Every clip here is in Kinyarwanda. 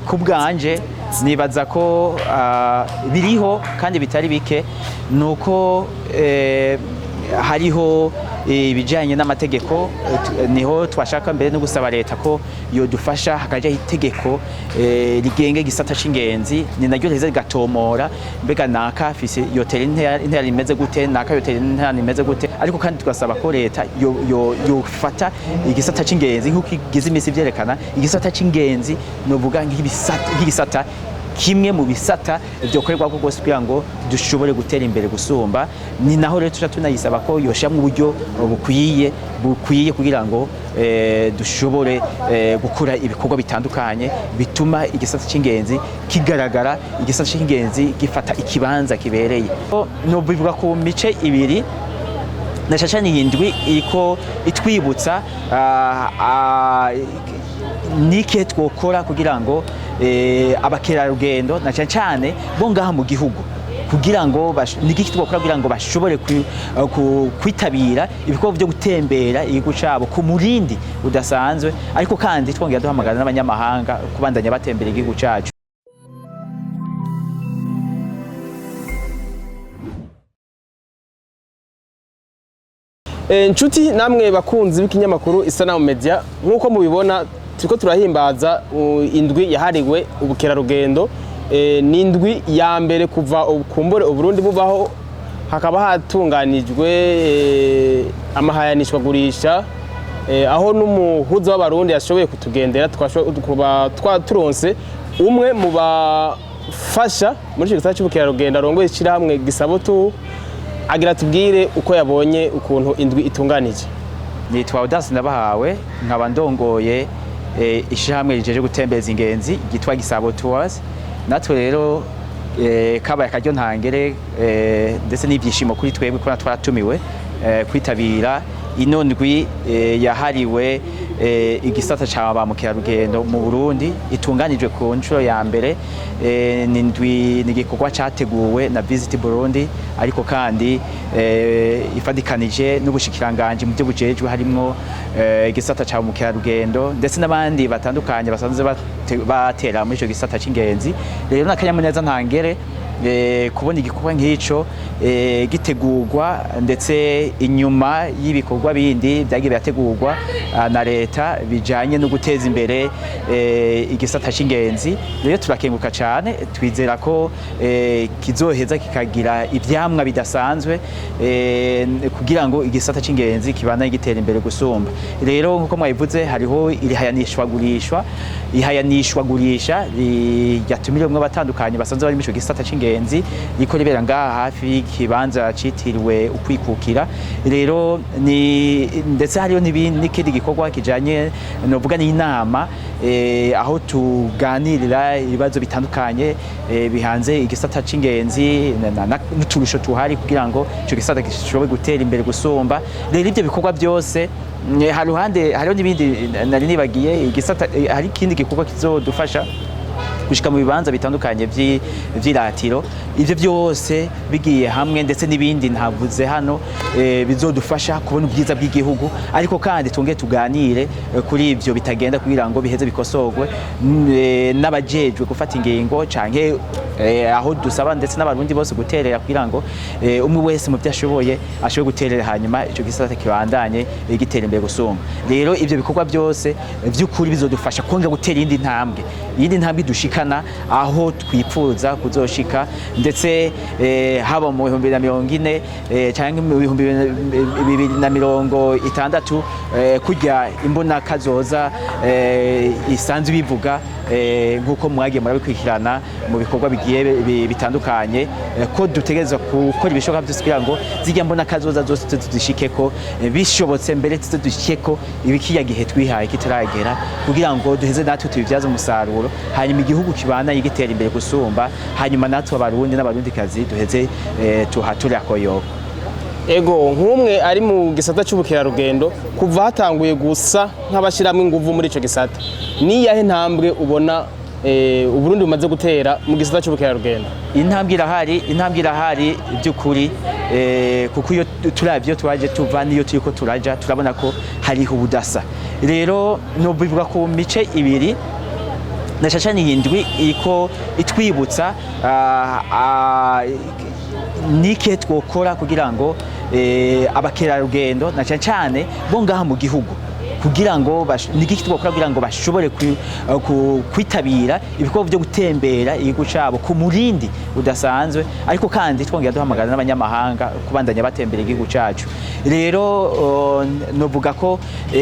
ku bwanje nibaza ko biriho kandi bitari bike nuko hariho ibijyanye n'amategeko niho twashaka mbere no gusaba leta ko yodufasha hakajyaho itegeko rigenga igisata c'ingenzi ni naryo riza rigatomora mbega naka afise yotera intera imeze gute naka yotera intera imeze gute ariko kandi tugasaba ko leta yofata igisata c'ingenzi nk'uko igize imisi vyerekana igisata c'ingenzi novuga nk'igisata kimwe mu bisata byokorerwa ko gose kugira ngo dushobore gutera imbere gusumba ni naho rero tuja tunayisaba ko yosha mu buryo bukwiye kugira ngo dushobore gukora ibikorwa bitandukanye bituma igisata c'ingenzi kigaragara igisata c'ingenzi gifata ikibanza kibereye no bivuga ku mice ibiri na cacani yindwi iriko itwibutsa nike twokora kugira ngo abakerarugendo na cyane bo ngaha mu gihugu kugira ngo nigiki twokora kugira ngo bashobore kwitabira ibikorwa byo gutembera igihugu cyabo ku murindi udasanzwe ariko kandi twongera duhamagara n'abanyamahanga kubandanya batembera igihugu cyacu. Nshuti namwe bakunzi b'ikinyamakuru Isanamu Media nkuko mubibona turiko turahimbaza indwi yahariwe ubukerarugendo n'indwi ya mbere kuva kumbure Uburundi bubaho hakaba hatunganijwe amahayanishwa gurisha aho n'umuhuza w'abarundi yashoboye kutugendera twaturonse umwe mu bafasha muri cyo gisata cy'ubukerarugendo arongoye ishirahamwe Gisabotu agira tubwire uko yabonye ukuntu indwi itunganije. Nitwa Audace Ndabahawe nkaba ndongoye ishirahamwe rijeje gutembeza ingenzi gitwa Gisabo Tours natwe rero kabaye akaryo ntangere ndetse n'ibyishimo kuri twebwe ko twatumiwe kwitabira ino ndwi yahariwe igisata ca ba mukerarugendo mu Burundi itunganijwe ku nshuro ya mbere n'indwi n'igikorwa cyateguwe na Visit Burundi ariko kandi ifadikanije n'ubushikiranganje mu byo bujejwe harimo igisata ca mukerarugendo ndetse n'abandi batandukanye basanzwe batera muri ico gisata c'ingenzi rero n'akanyamuneza ntangere kubona igikorwa nk'ico gitegurwa ndetse inyuma y'ibikorwa bindi byagiye byategurwa na leta bijanye no guteza imbere igisata c'ingenzi rero turakenguka cyane twizera ko kizoheza kikagira ivyamwa bidasanzwe kugira ngo igisata c'ingenzi kibana gitera imbere gusumba rero nkuko mwabivuze hariho ihayanishwa gurisha ryatumirimwe batandukanye basanzwe bari mu ico gisata c'ingenzi riko ribera ngaha hafi y'ikibanza citiriwe ukwikukira rero ni ndetse hariho n'ikindi gikorwa kijanye novuga n'inama aho tuganirira ibibazo bitandukanye bihanze igisata c'ingenzi n'uturusho tuhari kugira ngo ico gisata gishobore gutera imbere gusumba rero ivyo bikorwa byose hariho n'ibindi nari nibagiye igisata hari ikindi gikorwa kizodufasha gushika mu bibanza bitandukanye vy'iratiro ivyo byose bigiye hamwe ndetse n'ibindi ntavuze hano bizodufasha kubona ubwiza bw'igihugu ariko kandi tunge tuganire kuri ivyo bitagenda kugira ngo biheze bikosorwe n'abajejwe gufata ingingo canke aho dusaba ndetse n'abarundi bose guterera kugira ngo umwe wese mu byashoboye ashobore guterera hanyuma ico gisata kibandanye gitera imbere gusumba rero ivyo bikorwa byose by'ukuri bizodufasha kongera gutera iyindi ntambwe dushikana aho twipfuza kuzoshika ndetse haba mu 2040 cyangwa mu 2060 kujya imbona kazoza isanzwe bivuga nkuko mwagiye murabikurikirana mu bikorwa bigiye bitandukanye ko dutegerezwa gukora ibishoboka byose kugira ngo zijya mbona kazoza zose tuzishikeko bishobotse mbere tuzishikeko ibikiya gihe twihaye kitaragera kugira ngo duheze natwe tubivyaza umusaruro hanyuma igihugu kibana yigitera imbere gusumba hanyuma natwe abarundi n'abarundikazi duheze tuhaturira koyoka. Ego nk'umwe ari mu gisata cy'ubukerarugendo kuva hatanguye gusa nk'abashiramwe inguvu muri ico gisata ni yahe ntambwe ubona Uburundi bumaze gutera mu gisata cy'ubukerarugendo? Intambwe irahari by'ukuri kuko iyo turavyo twaje tuva niyo turiko turabona ko hariho ubudasa rero no bivuga ku mice ibiri na cyane iyi ndwi iko itwibutsa nike twokora kugira ngo abakerarugendo na cyane bo ngaha mu gihugu kugira ngo nigiki twokora kugira ngo bashobore kwitabira ibikorwa byo gutembera igihugu cyabo ku murindi udasanzwe ariko kandi twongera duhamagara n'abanyamahanga kubandanya batembera igihugu cyacu rero novuga ko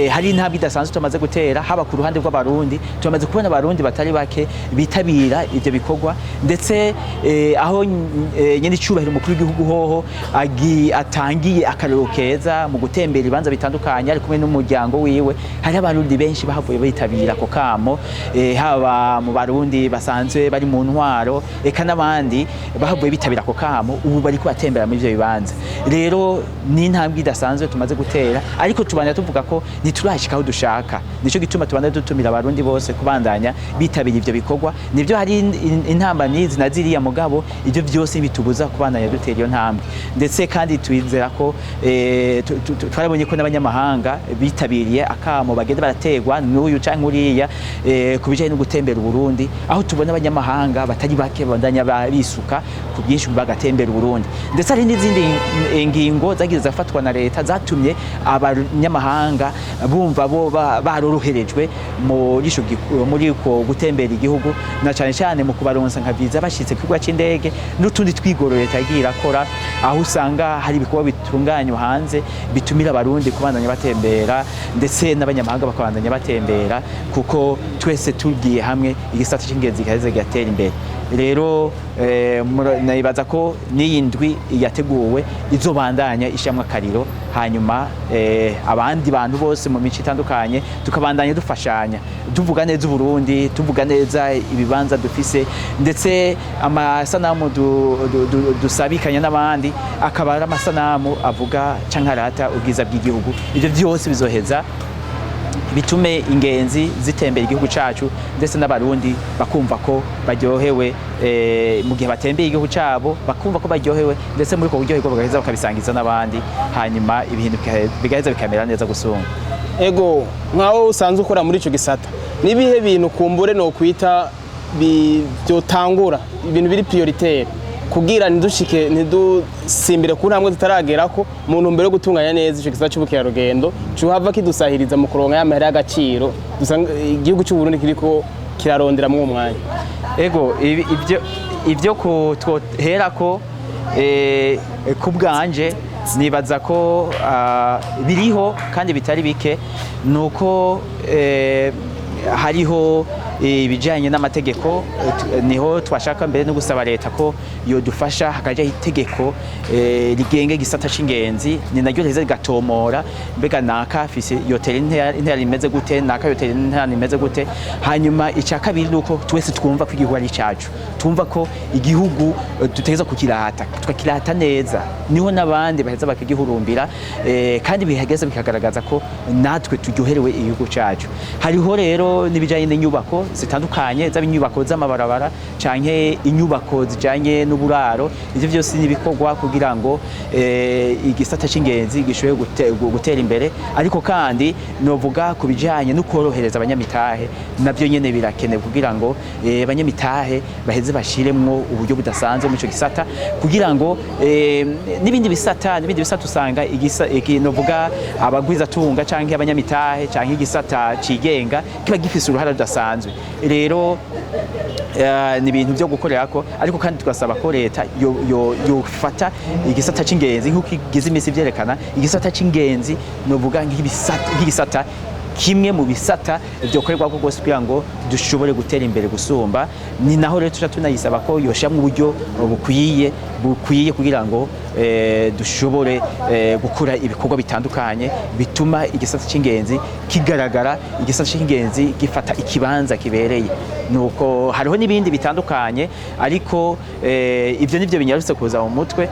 hari intambwe idasanzwe tumaze gutera haba ku ruhande rw'abarundi tumaze kubona abarundi batari bake bitabira ivyo bikorwa ndetse aho nyene icubahiro umukuru w'igihugu hoho atangiye akarero keza mu gutembera ibanza bitandukanye ari kumwe n'umuryango wiwe hari abarundi benshi bahavuye bitabira ako kamo haba mu barundi basanzwe bari mu ntwaro eka n'abandi bahavuye bitabira ako kamo ubu bari kubatembera muri ivyo bibanza rero ni intambwe idasanzwe tumaze gutera ariko tubanda tuvuga ko ntiturashika aho dushaka nico gituma tubanda dutumira abarundi bose kubandanya bitabira ivyo bikorwa nivyo hari intambamyi zinaziriya mugabo ivyo byose bitubuza kubandanya dutera iyo ntambwe ndetse kandi twizera ko twarabonye ko n'abanyamahanga bitabiriye akamo bagenda barategwa n'uyu canke uriya kubijanye no gutembera Burundi aho tubona abanyamahanga batari bake bandanya bisuka ku byinshi bagatembera Burundi ndetse hari n'izindi ngingo zagize zafatwa na leta zatumye abanyamahanga bumva bo baroroherejwe muri ko gutembera igihugu na cyane cyane mu kubaronsa nka visa bashitse ku kibuga c'indege n'utundi twigoro leta yagiye irakora aho usanga hari ibikorwa bitunganywa hanze bitumira abarundi kubandanya batembera ndetse n'abanyamahanga bakabandanya batembera kuko twese tugiye hamwe igisata c'ingenzi giheze gatera imbere rero nayibaza ko n'iyindwi yateguwe izobandanya ishamwe akariro hanyuma abandi bantu bose mu mico itandukanye tukabandanya dufashanya tuvuga neza Burundi tuvuga neza ibibanza dufise ndetse amasanamu dusabikanya n'abandi akaba ari amasanamu avuga cankarata ubwiza bw'igihugu ivyo byose bizoheza bitume ingenzi zitembera igihugu cacu ndetse n'abarundi bakumva ko baryohewe mu gihe batembeye igihugu cabo bakumva ko baryohewe ndetse muri ko buryoherwa bagaheza bakabisangiza n'abandi hanyuma ibintu bigaheza bikamera neza gusumba ego nkaho usanzwe ukora muri ico gisata nibihe bintu kumbure no kwita byotangura ibintu biri prioritaire kugira ntidusimbire ku ntambwe tutaragera ko umuntu mbere yo gutunganya neza ico gisata c'ubukerarugendo cuhava kidusahiriza mu kuronka y'amahera y'agaciro dusanga igihugu cy'u Burundi kiriko kirarondera mu mwanya ego ivyo ko twoherako ku bwanje nibaza ko biriho kandi bitari bike nuko hariho ibijanye n'amategeko niho twashaka mbere no gusaba leta ko yodufasha hakaja itegeko rigenge gisata c'ingenzi ni naryo reza rigatomora mbega naka afise yotera intera imeze gute naka yotera intera imeze gute hanyuma ica kabiri nuko twese twumva ko igihugu ari cacu twumva ko igihugu dutegeza kukirata tukakirata neza niho nabandi baheza bakagihurumbira kandi bihageze bikagaragaza ko natwe turyoherewe igihugu cacu hariho rero nibijanye n'inyubako zitandukanye zaba inyubako z'amabarabara canke inyubako zijanye n'uburaro ivyo byose nibikorwa kugira ngo igisata c'ingenzi gishoboye gutera imbere ariko kandi novuga kubijanye no korohereza abanyamitahe navyo nyene birakenewe kugira ngo abanyamitahe baheze bashiremwo uburyo budasanzwe mu ico gisata kugira ngo n'ibindi bisata usanga novuga abagwiza tunga canke abanyamitahe canke igisata cigenga kiba gifise uruhara rudasanzwe rero ni ibintu byo gukorerako ariko kandi tugasaba ko leta yofata igisata c'ingenzi nk'uko igize imisi vyerekana igisata c'ingenzi novuga nk'igisata kimwe mu bisata byokorerwa ko gose kugira ngo dushobore gutera imbere gusumba ni naho rero tuja tunayisaba ko yoshamwe uburyo bukwiye kugira ngo dushobore gukora ibikorwa bitandukanye bituma igisata c'ingenzi kigaragara igisata c'ingenzi gifata ikibanza kibereye nuko hariho n'ibindi bitandukanye ariko ivyo nivyo binyarutse kuza mu mutwe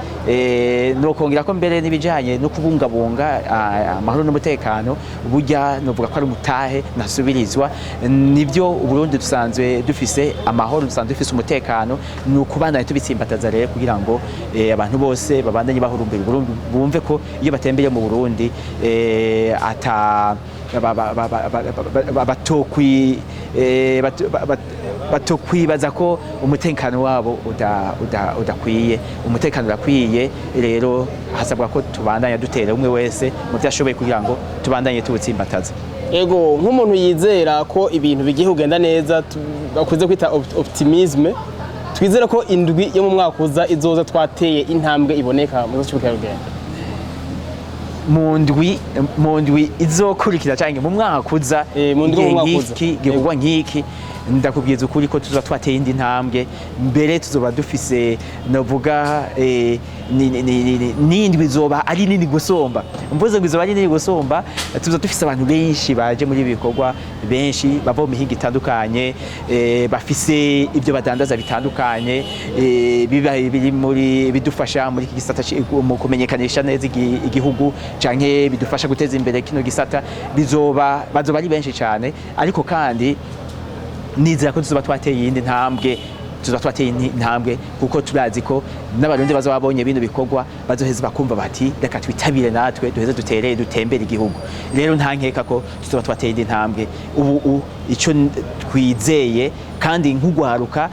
nokongera ko mbere n'ibijanye no kubungabunga amahoro n'umutekano burya novuga ko ari umutahe nasubirizwa nivyo Uburundi dusanzwe dufise amahoro dusanzwe dufise umutekano nukubandanya tubitsimbataza rero kugira ngo abantu bose babandanye bahurumbira Burundi bumve ko iyo batembeye mu Burundi batokwibaza ko umutekano wabo udakwiye. Umutekano urakwiye, rero hasabwa ko tubandanya dutera umwe wese mu byashoboye kugira ngo tubandanye tubutsimbataza. Ego nk'umuntu yizera ko ibintu bigiye kugenda neza bakunze kwita optimisme, twizera ko indwi yo mu mwaka uza izoza twateye intambwe iboneka mu cy'ubukerarugendo. Mu ndwi izokurikira cyangwa mu mwaka uza gikugwa nk'iki, ndakubwiza ukuri ko tuzoba twateye indi ntambwe. Mbere tuzoba dufise novuga n'indwi izoba ari nini gusomba, mvuze ngo izoba ari nini gusomba. Tuzoba dufise abantu benshi baje muri ibi bikorwa, benshi bava mu mihinga itandukanye, bafise ibyo badandaza bitandukanye, biri muri bidufasha muri iki gisata mu kumenyekanisha neza igihugu canke bidufasha guteza imbere kino gisata. Bazoba ari benshi cyane, ariko kandi nizera ko tuzoba twateye iyindi ntambwe, kuko turazi ko n'abarundi bazoba babonye bino bikorwa bazoheza bakumva bati reka twitabire natwe duheze dutere dutembere igihugu. Rero nta nkeka ko tuzoba twateye indi ntambwe. Ubu icyo twizeye kandi nk'ugwaruka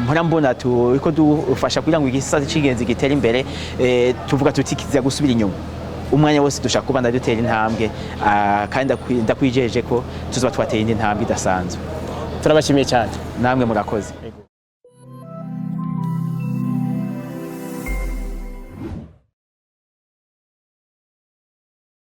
mpora mbona turiko dufasha kugira ngo igisata cy'ingenzi gitere imbere, tuvuga tuti kiza gusubira inyuma. Umwanya wose dushaka kuba dutera intambwe, kandi ndakwijeje ko tuzoba twateye indi ntambwe idasanzwe. Turabashimiye cyane. Namwe murakoze.